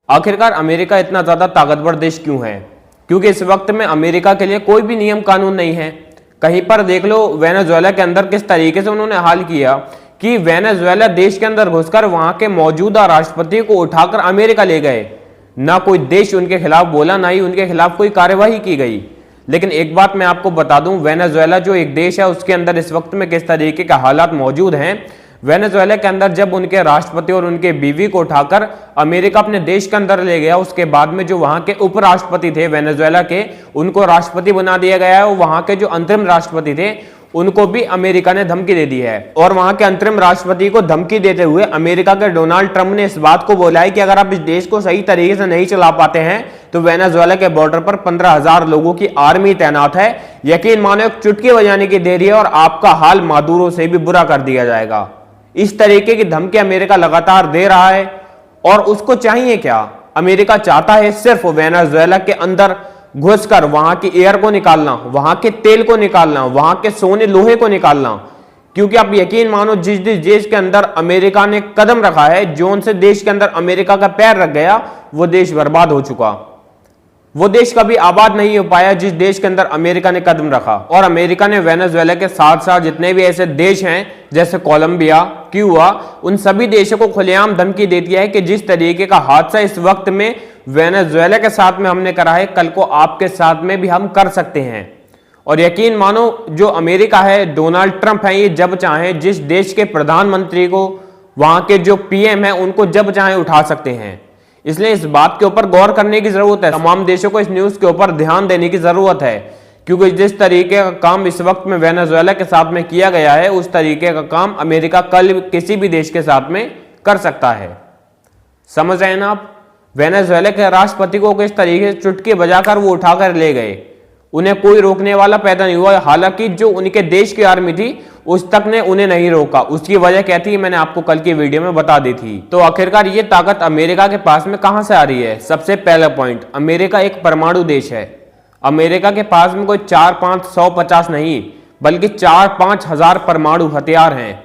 आखिरकार अमेरिका इतना ज्यादा ताकतवर देश क्यों है? क्योंकि इस वक्त में अमेरिका के लिए कोई भी नियम कानून नहीं है। कहीं पर देख लो वेनेजुएला के अंदर किस तरीके से उन्होंने हाल किया कि वेनेजुएला देश के अंदर घुसकर वहां के मौजूदा राष्ट्रपति को उठाकर अमेरिका ले गए। ना कोई देश उनके खिलाफ बोला, ना ही उनके खिलाफ कोई कार्यवाही की गई। लेकिन एक बात मैं आपको बता दूं, वेनेजुएला जो एक देश है उसके अंदर इस वक्त में किस तरीके के हालात मौजूद हैं। वेनेजुएला के अंदर जब उनके राष्ट्रपति और उनके बीवी को उठाकर अमेरिका अपने देश के अंदर ले गया, उसके बाद में जो वहां के उपराष्ट्रपति थे वेनेजुएला के, उनको राष्ट्रपति बना दिया गया है। और वहां के जो अंतरिम राष्ट्रपति थे उनको भी अमेरिका ने धमकी दे दी है। और वहां के अंतरिम राष्ट्रपति को धमकी देते हुए अमेरिका के डोनाल्ड ट्रंप ने इस बात को बोला है कि अगर आप इस देश को सही तरीके से नहीं चला पाते हैं तो वेनेजुएला के बॉर्डर पर 15,000 लोगों की आर्मी तैनात है। यकीन मानो एक चुटकी बजाने की देरी है और आपका हाल मादुरो से भी बुरा कर दिया जाएगा। इस तरीके की धमकी अमेरिका लगातार दे रहा है। और उसको चाहिए क्या? अमेरिका चाहता है सिर्फ वेनेजुएला के अंदर घुसकर वहां की एयर को निकालना, वहां के तेल को निकालना, वहां के सोने लोहे को निकालना। क्योंकि आप यकीन मानो जिस देश के अंदर अमेरिका ने कदम रखा है, जोन से देश के अंदर अमेरिका का पैर रख गया, वो देश बर्बाद हो चुका। वो देश कभी आबाद नहीं हो पाया जिस देश के अंदर अमेरिका ने कदम रखा। और अमेरिका ने वेनेजुएला के साथ साथ जितने भी ऐसे देश हैं जैसे कोलंबिया, क्यूबा, उन सभी देशों को खुलेआम धमकी देती है कि जिस तरीके का हादसा इस वक्त में वेनेजुएला के साथ में हमने करा है, कल को आपके साथ में भी हम कर सकते हैं। और यकीन मानो जो अमेरिका है, डोनाल्ड ट्रंप है, ये जब चाहे जिस देश के प्रधानमंत्री को, वहां के जो पीएम है, उनको जब चाहे उठा सकते हैं। इसलिए इस बात के ऊपर गौर करने की जरूरत है। तमाम देशों को इस न्यूज के ऊपर ध्यान देने की जरूरत है। क्योंकि जिस तरीके का काम इस वक्त में वेनेजुएला के साथ में किया गया है, उस तरीके का काम अमेरिका कल किसी भी देश के साथ में कर सकता है। समझ रहे हैं ना आप? वेनेजुएला के राष्ट्रपति को किस तरीके से चुटकी बजाकर वो उठाकर ले गए, उन्हें कोई रोकने वाला पैदा नहीं हुआ। हालांकि जो उनके देश की आर्मी थी उस तक ने उन्हें नहीं रोका। उसकी वजह क्या थी मैंने आपको कल की वीडियो में बता दी थी। तो आखिरकार ये ताकत अमेरिका के पास में कहां से आ रही है? सबसे पहला पॉइंट, अमेरिका एक परमाणु देश है। अमेरिका के पास में कोई 4-5-150 नहीं बल्कि 4-5 हजार परमाणु हथियार हैं।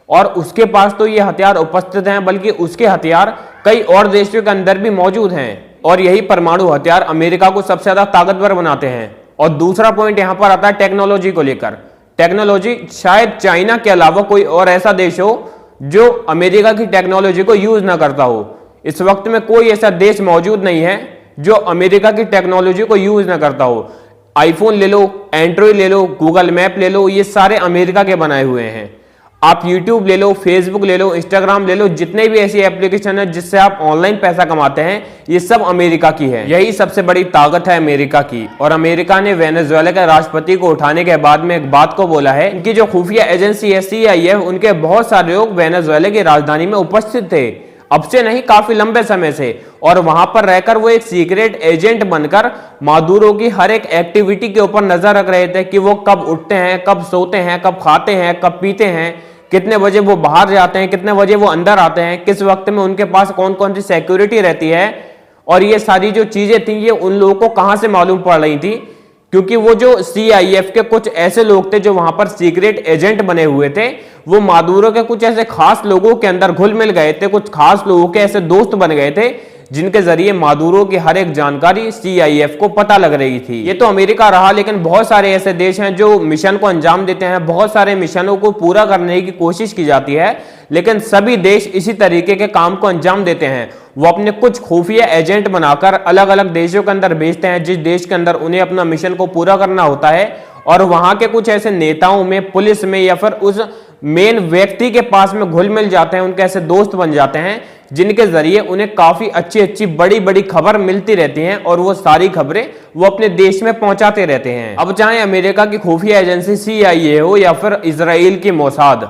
और उसके पास तो ये हथियार उपस्थित हैं, बल्कि उसके हथियार कई और देशों के अंदर भी मौजूद हैं। और यही परमाणु हथियार अमेरिका को सबसे ज्यादा ताकतवर बनाते हैं। और दूसरा पॉइंट यहां पर आता है टेक्नोलॉजी को लेकर। टेक्नोलॉजी, शायद चाइना के अलावा कोई और ऐसा देश हो जो अमेरिका की टेक्नोलॉजी को यूज ना करता हो। इस वक्त में कोई ऐसा देश मौजूद नहीं है जो अमेरिका की टेक्नोलॉजी को यूज ना करता हो। आईफोन ले लो, एंड्रॉइड ले लो, गूगल मैप ले लो, ये सारे अमेरिका के बनाए हुए हैं। आप यूट्यूब ले लो, फेसबुक ले लो, इंस्टाग्राम ले लो, जितने भी ऐसी एप्लीकेशन है जिससे आप ऑनलाइन पैसा कमाते हैं, ये सब अमेरिका की है। यही सबसे बड़ी ताकत है अमेरिका की। और अमेरिका ने वेनेजुएला के राष्ट्रपति को उठाने के बाद में एक बात को बोला है, इनकी जो खुफिया एजेंसी है CIA, उनके बहुत सारे लोग वेनेजुएला की राजधानी में उपस्थित थे, अब से नहीं काफी लंबे समय से। और वहां पर रहकर वो एक सीक्रेट एजेंट बनकर मादुरो की हर एक एक्टिविटी के ऊपर नजर रख रहे थे कि वो कब उठते हैं, कब सोते हैं, कब खाते हैं, कब पीते हैं, कितने बजे वो बाहर जाते हैं, कितने बजे वो अंदर आते हैं, किस वक्त में उनके पास कौन कौन सी सिक्योरिटी रहती है। और ये सारी जो चीजें थी ये उन लोगों को कहां से मालूम पड़ रही थी? क्योंकि वो जो CIF के कुछ ऐसे लोग थे जो वहां पर सीक्रेट एजेंट बने हुए थे, वो मादुरो के कुछ ऐसे खास लोगों के अंदर घुल मिल गए थे, कुछ खास लोगों के ऐसे दोस्त बन गए थे जिनके जरिए मादुरो की हर एक जानकारी CIF को पता लग रही थी। ये तो अमेरिका रहा, लेकिन बहुत सारे ऐसे देश हैं जो मिशन को अंजाम देते हैं। बहुत सारे मिशनों को पूरा करने की कोशिश की जाती है, लेकिन सभी देश इसी तरीके के काम को अंजाम देते हैं। वो अपने कुछ खुफिया एजेंट बनाकर अलग अलग देशों के अंदर भेजते हैं, जिस देश के अंदर उन्हें अपना मिशन को पूरा करना होता है। और वहां के कुछ ऐसे नेताओं में, पुलिस में, या फिर उस मेन व्यक्ति के पास में घुल मिल जाते हैं, उनके ऐसे दोस्त बन जाते हैं जिनके जरिए उन्हें काफी अच्छी अच्छी बड़ी बड़ी खबर मिलती रहती हैं। और वो सारी खबरें वो अपने देश में पहुंचाते रहते हैं। अब चाहे अमेरिका की खुफिया एजेंसी CIA हो या फिर इजराइल की मोसाद,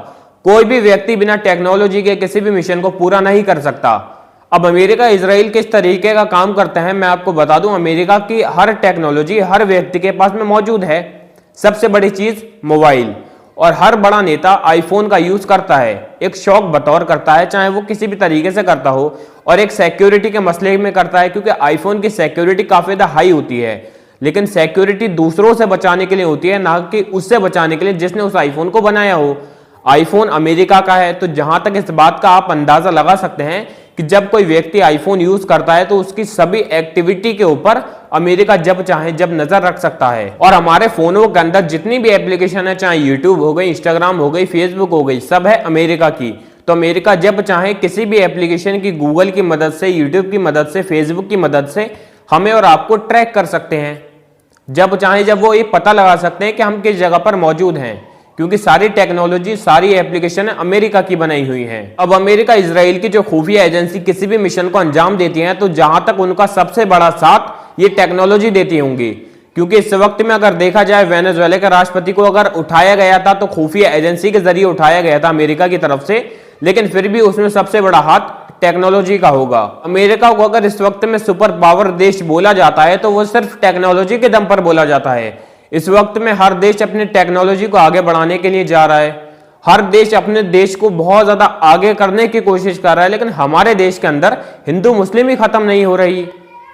कोई भी व्यक्ति बिना टेक्नोलॉजी के किसी भी मिशन को पूरा नहीं कर सकता। अब अमेरिका इजराइल किस तरीके का काम करते हैं मैं आपको बता दूं। अमेरिका की हर टेक्नोलॉजी हर व्यक्ति के पास में मौजूद है। सबसे बड़ी चीज मोबाइल, और हर बड़ा नेता आईफोन का यूज करता है, एक शौक बतौर करता है, चाहे वो किसी भी तरीके से करता हो, और एक सिक्योरिटी के मसले में करता है। क्योंकि आईफोन की सिक्योरिटी काफी ज्यादा हाई होती है, लेकिन सिक्योरिटी दूसरों से बचाने के लिए होती है, ना कि उससे बचाने के लिए जिसने उस आईफोन को बनाया हो। आईफोन अमेरिका का है, तो जहां तक इस बात का आप अंदाजा लगा सकते हैं कि जब कोई व्यक्ति आईफोन यूज करता है तो उसकी सभी एक्टिविटी के ऊपर अमेरिका जब चाहे जब नजर रख सकता है। और हमारे फोनों के अंदर जितनी भी एप्लीकेशन है, चाहे यूट्यूब हो गई, इंस्टाग्राम हो गई, फेसबुक हो गई, सब है अमेरिका की। तो अमेरिका जब चाहे किसी भी एप्लीकेशन की गूगल की मदद से, यूट्यूब की मदद से, फेसबुक की मदद से हमें और आपको ट्रैक कर सकते हैं। जब चाहे जब वो ये पता लगा सकते हैं कि हम किस जगह पर मौजूद हैं, क्योंकि सारी टेक्नोलॉजी, सारी एप्लीकेशन अमेरिका की बनाई हुई है। अब अमेरिका इजराइल की जो खुफिया एजेंसी किसी भी मिशन को अंजाम देती है तो जहां तक उनका सबसे बड़ा साथ ये टेक्नोलॉजी देती होंगी, क्योंकि इस वक्त में अगर देखा जाए वेनेजुएला के राष्ट्रपति को अगर उठाया गया था तो खुफिया एजेंसी के जरिए उठाया गया था अमेरिका की तरफ से, लेकिन फिर भी उसमें सबसे बड़ा हाथ टेक्नोलॉजी का होगा। अमेरिका को अगर इस वक्त में सुपर पावर देश बोला जाता है तो वो सिर्फ टेक्नोलॉजी के दम पर बोला जाता है। इस वक्त में हर देश अपने टेक्नोलॉजी को आगे बढ़ाने के लिए जा रहा है, हर देश अपने देश को बहुत ज्यादा आगे करने की कोशिश कर रहा है, लेकिन हमारे देश के अंदर हिंदू मुस्लिम ही खत्म नहीं हो रही।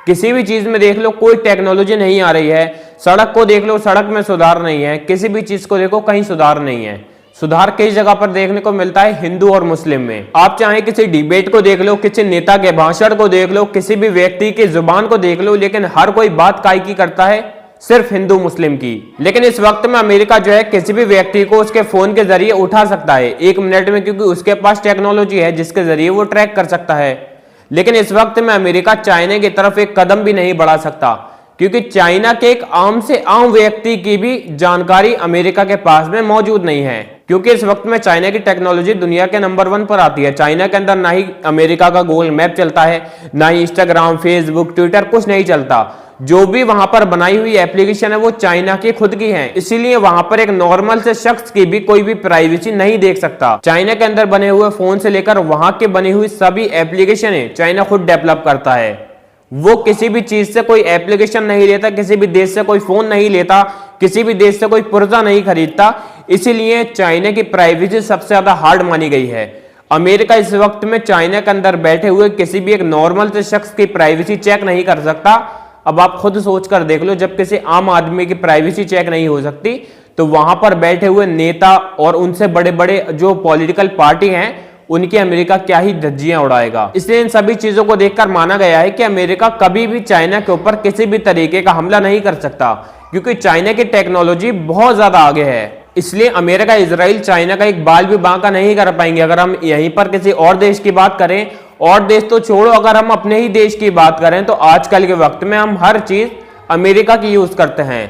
किसी भी चीज में देख लो कोई टेक्नोलॉजी नहीं आ रही है, सड़क को देख लो सड़क में सुधार नहीं है, किसी भी चीज को देखो कहीं सुधार नहीं है। सुधार किस जगह पर देखने को मिलता है? हिंदू और मुस्लिम में। आप चाहे किसी डिबेट को देख लो, किसी नेता के भाषण को देख लो, किसी भी व्यक्ति की जुबान को देख लो, लेकिन हर कोई बात काय की करता है? सिर्फ हिंदू मुस्लिम की। लेकिन इस वक्त में अमेरिका जो है किसी भी व्यक्ति को उसके फोन के जरिए उठा सकता है 1 मिनट में, क्योंकि उसके पास टेक्नोलॉजी है जिसके जरिए वो ट्रैक कर सकता है। लेकिन इस वक्त में अमेरिका चाइना की तरफ एक कदम भी नहीं बढ़ा सकता, क्योंकि चाइना के एक आम से आम व्यक्ति की भी जानकारी अमेरिका के पास में मौजूद नहीं है, क्योंकि इस वक्त में चाइना की टेक्नोलॉजी दुनिया के नंबर 1 पर आती है। चाइना के अंदर ना ही अमेरिका का गूगल मैप चलता है, ना ही इंस्टाग्राम, फेसबुक, ट्विटर, कुछ नहीं चलता। जो भी वहां पर बनाई हुई एप्लीकेशन है वो चाइना की खुद की है, इसीलिए वहां पर एक नॉर्मल से शख्स की भी कोई भी प्राइवेसी नहीं देख सकता। चाइना के अंदर बने हुए फोन से लेकर वहां के बनी हुई सभी एप्लीकेशन चाइना खुद डेवलप करता है। वो किसी भी चीज से कोई एप्लीकेशन नहीं लेता, किसी भी देश से कोई फोन नहीं लेता, किसी भी देश से कोई पुर्जा नहीं खरीदता, इसीलिए चाइना की प्राइवेसी सबसे ज्यादा हार्ड मानी गई है। अमेरिका इस वक्त में चाइना के अंदर बैठे हुए किसी भी एक नॉर्मल से शख्स की प्राइवेसी चेक नहीं कर सकता। अब आप खुद सोच कर देख लो, जब किसी आम आदमी की प्राइवेसी चेक नहीं हो सकती तो वहां पर बैठे हुए नेता और उनसे बड़े बड़े जो पॉलिटिकल पार्टी हैं उनकी अमेरिका क्या ही धज्जियां उड़ाएगा। इसलिए इन सभी चीजों को देखकर माना गया है कि अमेरिका कभी भी चाइना के ऊपर किसी भी तरीके का हमला नहीं कर सकता, क्योंकि चाइना की टेक्नोलॉजी बहुत ज्यादा आगे है। इसलिए अमेरिका, इजराइल चाइना का एक बाल भी बांका नहीं कर पाएंगे। अगर हम यहीं पर किसी और देश की बात करें, और देश तो छोड़ो, अगर हम अपने ही देश की बात करें तो आजकल के वक्त में हम हर चीज अमेरिका की यूज करते हैं।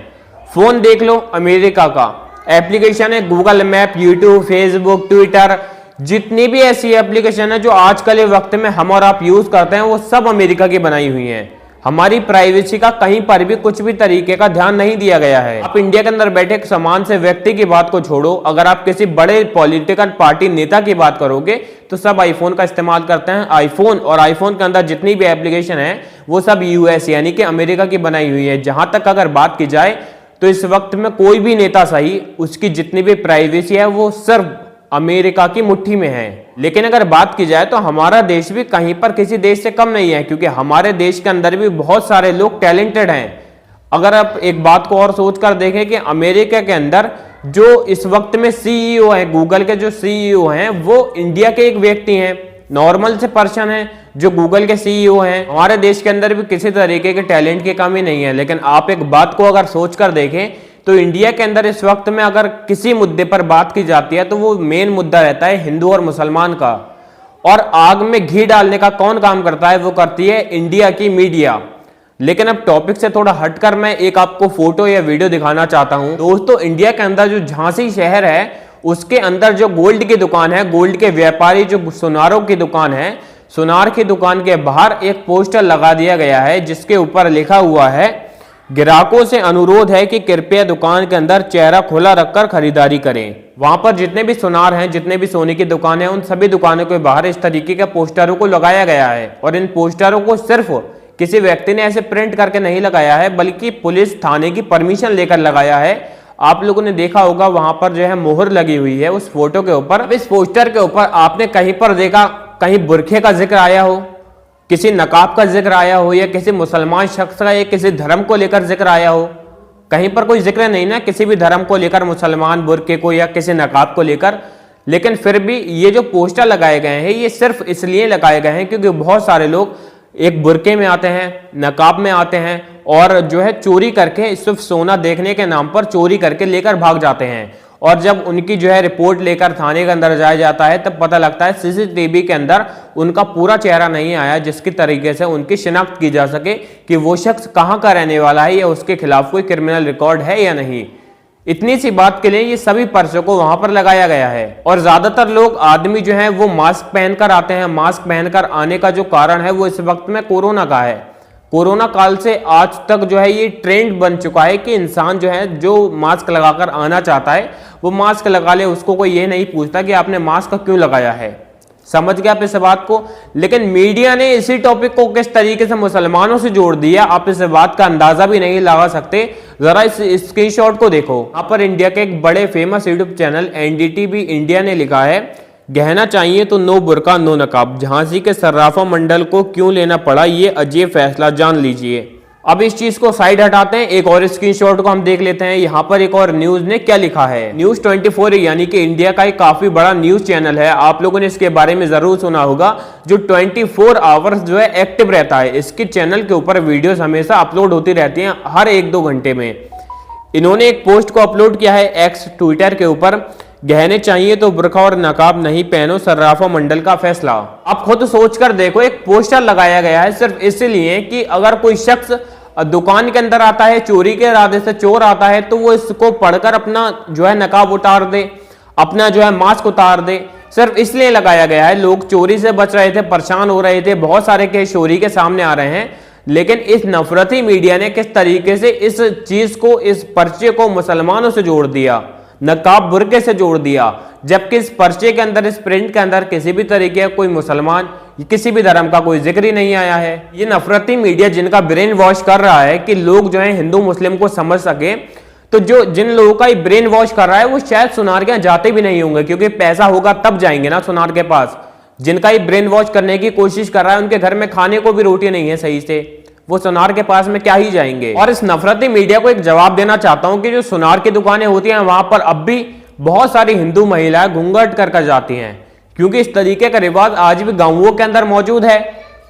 फोन देख लो अमेरिका का, एप्लीकेशन है Google map, YouTube, Facebook, Twitter, जितनी भी ऐसी एप्लीकेशन है जो आजकल के वक्त में हम और आप यूज करते हैं वो सब अमेरिका की बनाई हुई हैं। हमारी प्राइवेसी का कहीं पर भी कुछ भी तरीके का ध्यान नहीं दिया गया है। आप इंडिया के अंदर बैठे एक समान से व्यक्ति की बात को छोड़ो, अगर आप किसी बड़े पॉलिटिकल पार्टी नेता की बात करोगे तो सब आईफोन का इस्तेमाल करते हैं। आईफोन और आईफोन के अंदर जितनी भी एप्लीकेशन है वो सब यूएस यानी कि अमेरिका की बनाई हुई है। जहां तक अगर बात की जाए तो इस वक्त में कोई भी नेता सही, उसकी जितनी भी प्राइवेसी है वो सिर्फ अमेरिका की मुट्ठी में है। लेकिन अगर बात की जाए तो हमारा देश भी कहीं पर किसी देश से कम नहीं है, क्योंकि हमारे देश के अंदर भी बहुत सारे लोग टैलेंटेड हैं। अगर आप एक बात को और सोच कर देखें कि अमेरिका के अंदर जो इस वक्त में सीईओ है, गूगल के जो सीईओ हैं वो इंडिया के एक व्यक्ति हैं, नॉर्मल से पर्सन है जो गूगल के सीईओ हैं। हमारे देश के अंदर भी किसी तरीके के टैलेंट की कमी नहीं है। लेकिन आप एक बात को अगर सोच कर देखें तो इंडिया के अंदर इस वक्त में अगर किसी मुद्दे पर बात की जाती है तो वो मेन मुद्दा रहता है हिंदू और मुसलमान का, और आग में घी डालने का कौन काम करता है? वो करती है इंडिया की मीडिया। लेकिन अब टॉपिक से थोड़ा हटकर मैं एक आपको फोटो या वीडियो दिखाना चाहता हूं। दोस्तों, इंडिया के अंदर जो झांसी शहर है उसके अंदर जो गोल्ड की दुकान है, गोल्ड के व्यापारी जो सुनारों की दुकान है, सुनार की दुकान के बाहर एक पोस्टर लगा दिया गया है जिसके ऊपर लिखा हुआ है, ग्राहकों से अनुरोध है कि कृपया दुकान के अंदर चेहरा खुला रखकर खरीदारी करें। वहां पर जितने भी सुनार हैं, जितने भी सोने की दुकान है, उन सभी दुकानों के बाहर इस तरीके के पोस्टरों को लगाया गया है। और इन पोस्टरों को सिर्फ किसी व्यक्ति ने ऐसे प्रिंट करके नहीं लगाया है, बल्कि पुलिस थाने की परमिशन लेकर लगाया है। आप लोगों ने देखा होगा वहां पर जो है मोहर लगी हुई है उस फोटो के ऊपर। इस पोस्टर के ऊपर आपने कहीं पर देखा, कहीं बुरखे का जिक्र आया हो, किसी नकाब का जिक्र आया हो, या किसी मुसलमान शख्स का या किसी धर्म को लेकर जिक्र आया हो? कहीं पर कोई जिक्र नहीं ना किसी भी धर्म को लेकर, मुसलमान बुरके को या किसी नकाब को लेकर। लेकिन फिर भी ये जो पोस्टर लगाए गए हैं ये सिर्फ इसलिए लगाए गए हैं क्योंकि बहुत सारे लोग एक बुरके में आते हैं, नकाब में आते हैं और जो है चोरी करके सिर्फ सोना देखने के नाम पर चोरी करके लेकर भाग जाते हैं। और जब उनकी जो है रिपोर्ट लेकर थाने के अंदर जाया जाता है तब पता लगता है सीसीटीवी के अंदर उनका पूरा चेहरा नहीं आया जिसकी तरीके से उनकी शिनाख्त की जा सके कि वो शख्स कहाँ का रहने वाला है या उसके खिलाफ कोई क्रिमिनल रिकॉर्ड है या नहीं। इतनी सी बात के लिए ये सभी पर्चों को वहां पर लगाया गया है। और ज्यादातर लोग आदमी जो है वो मास्क पहनकर आते हैं। मास्क पहनकर आने का जो कारण है वो इस वक्त में कोरोना का है। कोरोना काल से आज तक जो है ये ट्रेंड बन चुका है कि इंसान जो है जो मास्क लगाकर आना चाहता है वो मास्क लगा ले, उसको कोई ये नहीं पूछता कि आपने मास्क क्यों लगाया है। समझ गया आप इस बात को। लेकिन मीडिया ने इसी टॉपिक को किस तरीके से मुसलमानों से जोड़ दिया आप इस बात का अंदाजा भी नहीं लगा सकते। जरा इस स्क्रीनशॉट को देखो। यहाँ पर इंडिया के एक बड़े famous YouTube channel NDTV India ने लिखा है, गहना चाहिए तो नो बुरका नो नकाब, झांसी के सर्राफा मंडल को क्यों लेना पड़ा ये अजीब फैसला, जान लीजिए। अब इस चीज को साइड हटाते हैं, एक और स्क्रीनशॉट को हम देख लेते हैं। यहाँ पर एक और न्यूज ने क्या लिखा है। न्यूज 24 यानी कि इंडिया का एक काफी बड़ा न्यूज चैनल है, आप लोगों ने इसके बारे में जरूर सुना होगा, जो 24 आवर्स जो है एक्टिव रहता है। इसके चैनल के ऊपर वीडियोस हमेशा अपलोड होती रहती हैं हर 1-2 घंटे में। इन्होंने एक पोस्ट को अपलोड किया है एक्स ट्विटर के ऊपर, गहने चाहिए तो बुर्का और नकाब नहीं पहनो, सर्राफा मंडल का फैसला। आप खुद सोचकर देखो, एक पोस्टर लगाया गया है सिर्फ इसलिए कि अगर कोई शख्स दुकान के अंदर आता है, चोरी के इरादे से चोर आता है, तो वो इसको पढ़कर अपना जो है नकाब उतार दे, अपना जो है मास्क उतार दे। सिर्फ इसलिए लगाया गया है। लोग चोरी से बच रहे थे, परेशान हो रहे थे, बहुत सारे केस चोरी के सामने आ रहे हैं, लेकिन इस नफरती मीडिया ने किस तरीके से इस चीज को, इस पर्चे को मुसलमानों से जोड़ दिया, नकाब बुरके से जोड़ दिया, जबकि इस पर्चे के अंदर, इस प्रिंट के अंदर किसी भी तरीके का कोई मुसलमान, किसी भी धर्म का कोई जिक्र ही नहीं आया है। ये नफरती मीडिया जिनका ब्रेन वॉश कर रहा है कि लोग जो है हिंदू मुस्लिम को समझ सके, तो जो जिन लोगों का ब्रेन वॉश कर रहा है वो शायद सुनार के यहाँ जाते भी नहीं होंगे, क्योंकि पैसा होगा तब जाएंगे ना सुनार के पास। जिनका ये ब्रेन वॉश करने की कोशिश कर रहा है उनके घर में खाने को भी रोटी नहीं है सही से, वो सुनार के पास में क्या ही जाएंगे। और इस नफरती मीडिया को एक जवाब देना चाहता हूं कि जो सुनार की दुकानें होती हैं वहां पर अब भी बहुत सारी हिंदू महिलाएं घूंघट कर जाती हैं, क्योंकि इस तरीके का रिवाज आज भी गांवों के अंदर मौजूद है।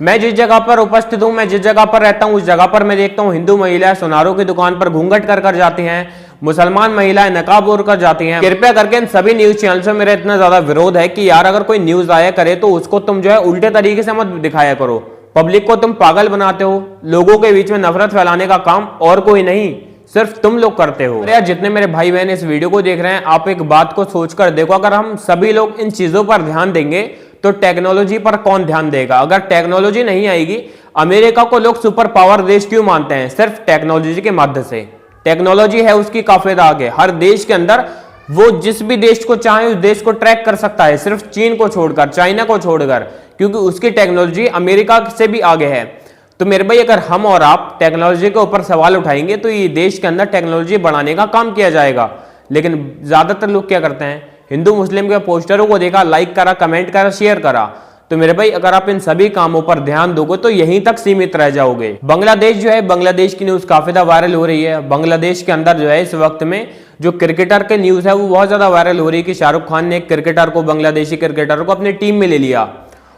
मैं जिस जगह पर उपस्थित हूं, मैं जिस जगह पर रहता हूं, उस जगह पर मैं देखता हूं हिंदू महिलाएं सुनारों की दुकान पर घूंघट कर जाती हैं, मुसलमान महिलाएं नकाब ओढ़ कर जाती हैं। कृपया करके इन सभी न्यूज चैनल से मेरा इतना ज्यादा विरोध है कि यार अगर कोई न्यूज आया करे तो उसको तुम जो है उल्टे तरीके से मत दिखाया करो। पब्लिक को तुम पागल बनाते हो, लोगों के बीच में नफरत फैलाने का काम और कोई नहीं, सिर्फ तुम लोग करते हो। यार जितने मेरे भाई बहन इस वीडियो को देख रहे हैं, आप एक बात को सोचकर देखो, अगर हम सभी लोग इन चीजों पर ध्यान देंगे तो टेक्नोलॉजी पर कौन ध्यान देगा। अगर टेक्नोलॉजी नहीं आएगी, अमेरिका को लोग सुपर पावर देश क्यों मानते हैं? सिर्फ टेक्नोलॉजी के माध्यम से। टेक्नोलॉजी है उसकी काफी आगे, हर देश के अंदर वो जिस भी देश को चाहे उस देश को ट्रैक कर सकता है, सिर्फ चीन को छोड़कर, चाइना को छोड़कर, क्योंकि उसकी टेक्नोलॉजी अमेरिका से भी आगे है। तो मेरे भाई अगर हम और आप टेक्नोलॉजी के ऊपर सवाल उठाएंगे तो ये देश के अंदर टेक्नोलॉजी बढ़ाने का काम किया जाएगा। लेकिन ज्यादातर लोग क्या करते हैं, हिंदू मुस्लिम के पोस्टरों को देखा, लाइक करा, कमेंट करा, शेयर करा। तो मेरे भाई अगर आप इन सभी कामों पर ध्यान दोगे तो यहीं तक सीमित रह जाओगे। बांग्लादेश जो है, बांग्लादेश की न्यूज काफी ज्यादा वायरल हो रही है। बांग्लादेश के अंदर जो है इस वक्त में जो क्रिकेटर के न्यूज है वो बहुत ज्यादा वायरल हो रही है कि शाहरुख खान ने एक क्रिकेटर को, बांग्लादेशी क्रिकेटर को अपनी टीम में ले लिया।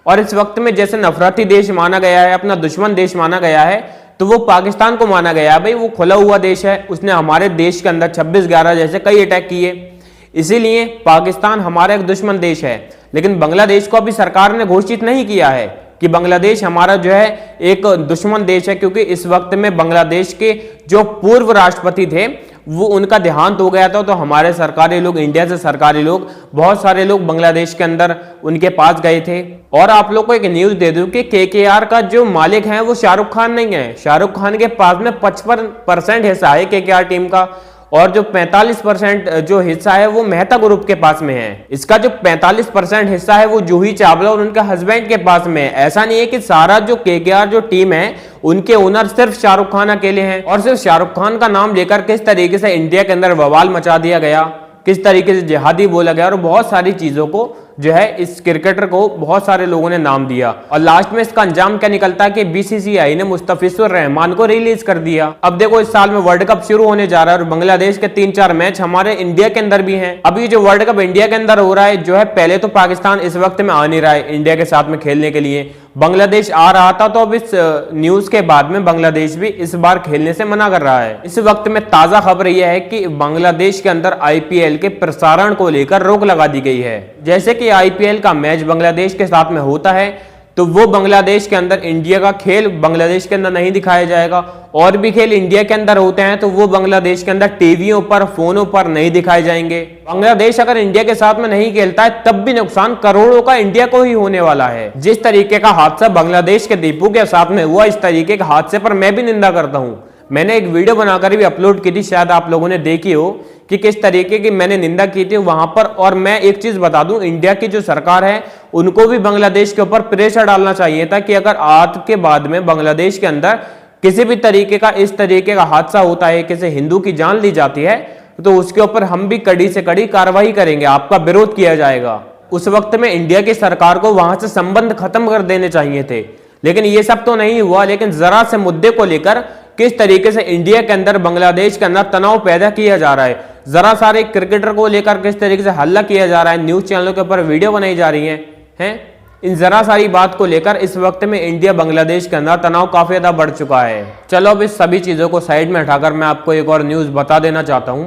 और इस वक्त में जैसे नफरती देश माना गया है, अपना दुश्मन देश माना गया है, तो वो पाकिस्तान को माना गया है। भाई वो खुला हुआ देश है, उसने हमारे देश के अंदर 26/11 जैसे कई अटैक किए, इसीलिए पाकिस्तान हमारा एक दुश्मन देश है। लेकिन बांग्लादेश को अभी सरकार ने घोषित नहीं किया है कि बांग्लादेश हमारा जो है एक दुश्मन देश है, क्योंकि इस वक्त में बांग्लादेश के जो पूर्व राष्ट्रपति थे वो उनका देहांत हो गया था। तो हमारे सरकारी लोग, इंडिया से सरकारी लोग, बहुत सारे लोग बांग्लादेश के अंदर उनके पास गए थे। और आप लोग को एक न्यूज दे दूं कि केकेआर का जो मालिक है वो शाहरुख खान नहीं है। शाहरुख खान के पास में 55% हिस्सा है केकेआर टीम का, और जो 45% जो हिस्सा है वो मेहता ग्रुप के पास में है। इसका जो 45% हिस्सा है वो जूही चावला और उनके हस्बैंड के पास में है। ऐसा नहीं है कि सारा जो केकेआर जो टीम है उनके ओनर सिर्फ शाहरुख खान अकेले हैं। और सिर्फ शाहरुख खान का नाम लेकर किस तरीके से इंडिया के अंदर बवाल मचा दिया गया, किस तरीके से जिहादी बोला गया और बहुत सारी चीजों को जो है इस क्रिकेटर को बहुत सारे लोगों ने नाम दिया और लास्ट में इसका अंजाम क्या निकलता है कि बीसीसीआई ने मुस्तफिजुर रहमान को रिलीज कर दिया। अब देखो इस साल में वर्ल्ड कप शुरू होने जा रहा है और बांग्लादेश के 3-4 मैच हमारे इंडिया के अंदर भी हैं। अभी जो वर्ल्ड कप इंडिया के अंदर हो रहा है जो है, पहले तो पाकिस्तान इस वक्त में आ नहीं रहा है इंडिया के साथ में खेलने के लिए, बांग्लादेश आ रहा था, तो अब इस न्यूज के बाद में बांग्लादेश भी इस बार खेलने से मना कर रहा है। इस वक्त में ताजा खबर यह है कि बांग्लादेश के अंदर आईपीएल के प्रसारण को लेकर रोक लगा दी गई है। जैसे कि आईपीएल का मैच बांग्लादेश के साथ में होता है तो वो बांग्लादेश के अंदर इंडिया का खेल बांग्लादेश के अंदर नहीं दिखाया जाएगा, और भी खेल इंडिया के अंदर होते हैं तो वो बांग्लादेश के अंदर टीवियों पर, फोनों पर नहीं दिखाए जाएंगे। बांग्लादेश अगर इंडिया के साथ में नहीं खेलता है तब भी नुकसान करोड़ों का इंडिया को ही होने वाला है। जिस तरीके का हादसा बांग्लादेश के दीपू के साथ में हुआ, इस तरीके के हादसे पर मैं भी निंदा करता हूं। मैंने एक वीडियो बनाकर भी अपलोड की थी, शायद आप लोगों ने देखी हो कि किस तरीके की मैंने निंदा की थी वहां पर। और मैं एक चीज बता दूं, इंडिया की जो सरकार है उनको भी बांग्लादेश के ऊपर प्रेशर डालना चाहिए था कि अगर आज के बाद में बांग्लादेश के अंदर किसी भी तरीके का इस तरीके का हादसा होता है, किसी हिंदू की जान ली जाती है, तो उसके ऊपर हम भी कड़ी से कड़ी कार्रवाई करेंगे, आपका विरोध किया जाएगा। उस वक्त में इंडिया की सरकार को वहां से संबंध खत्म कर देने चाहिए थे, लेकिन ये सब तो नहीं हुआ। लेकिन जरा से मुद्दे को लेकर किस तरीके से इंडिया के अंदर बांग्लादेश के अंदर तनाव पैदा किया जा रहा है, जरा सारे क्रिकेटर को लेकर किस तरीके से हल्ला किया जा रहा है, न्यूज चैनलों के ऊपर वीडियो बनाई जा रही हैं, इन जरा सारी बात को लेकर इस वक्त में इंडिया बांग्लादेश के अंदर तनाव काफी ज्यादा बढ़ चुका है। चलो अब इस सभी चीजों को साइड में हटाकर मैं आपको एक और न्यूज बता देना चाहता हूं।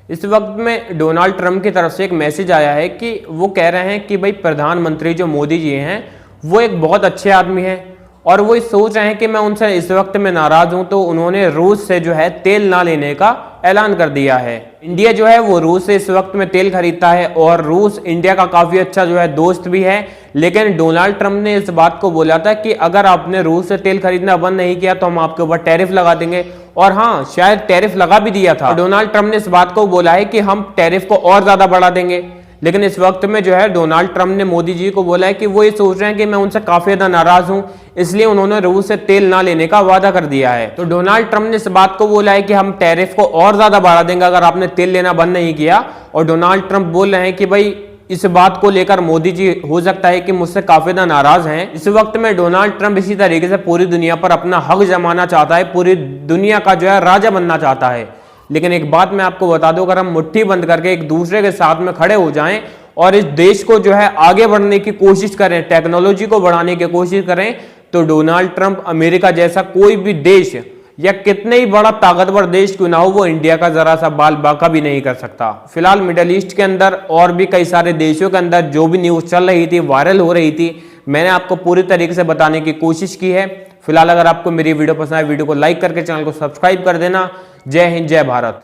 इस वक्त में डोनाल्ड ट्रंप की तरफ से एक मैसेज आया है कि वो कह रहे हैं कि भाई प्रधानमंत्री जो मोदी जी हैं वो एक बहुत अच्छे आदमी हैं और वो सोच रहे हैं कि मैं उनसे इस वक्त में नाराज हूं, तो उन्होंने रूस से जो है तेल ना लेने का ऐलान कर दिया है। इंडिया जो है वो रूस से इस वक्त में तेल खरीदता है और रूस इंडिया का काफी अच्छा जो है दोस्त भी है। लेकिन डोनाल्ड ट्रंप ने इस बात को बोला था कि अगर आपने रूस से तेल खरीदना बंद नहीं किया तो हम आपके ऊपर टैरिफ लगा देंगे, और हाँ शायद टैरिफ लगा भी दिया था। डोनाल्ड ट्रंप ने इस बात को बोला है कि हम टैरिफ को और ज्यादा बढ़ा देंगे। लेकिन इस वक्त में जो है डोनाल्ड ट्रंप ने मोदी जी को बोला है कि वो ये सोच रहे हैं कि मैं उनसे काफी ज्यादा नाराज हूं, इसलिए उन्होंने रूस से तेल ना लेने का वादा कर दिया है। तो डोनाल्ड ट्रंप ने इस बात को बोला है कि हम टैरिफ को और ज्यादा बढ़ा देंगे अगर आपने तेल लेना बंद नहीं किया। और डोनाल्ड ट्रंप बोल रहे हैं कि भाई इस बात को लेकर मोदी जी हो सकता है कि मुझसे काफी ज्यादा नाराज हैं। इस वक्त में डोनाल्ड ट्रंप इसी तरीके से पूरी दुनिया पर अपना हक जमाना चाहता है, पूरी दुनिया का जो है राजा बनना चाहता है। लेकिन एक बात मैं आपको बता दूं, अगर हम मुट्ठी बंद करके एक दूसरे के साथ में खड़े हो जाएं और इस देश को जो है आगे बढ़ने की कोशिश करें, टेक्नोलॉजी को बढ़ाने की कोशिश करें, तो डोनाल्ड ट्रंप अमेरिका जैसा कोई भी देश या कितने ही बड़ा ताकतवर देश क्यों ना हो, वो इंडिया का जरा सा बाल बांका भी नहीं कर सकता। फिलहाल मिडिल ईस्ट के अंदर और भी कई सारे देशों के अंदर जो भी न्यूज चल रही थी, वायरल हो रही थी, मैंने आपको पूरी तरीके से बताने की कोशिश की है। फिलहाल अगर आपको मेरी वीडियो पसंद आए, वीडियो को लाइक करके चैनल को सब्सक्राइब कर देना। जय हिंद, जय भारत।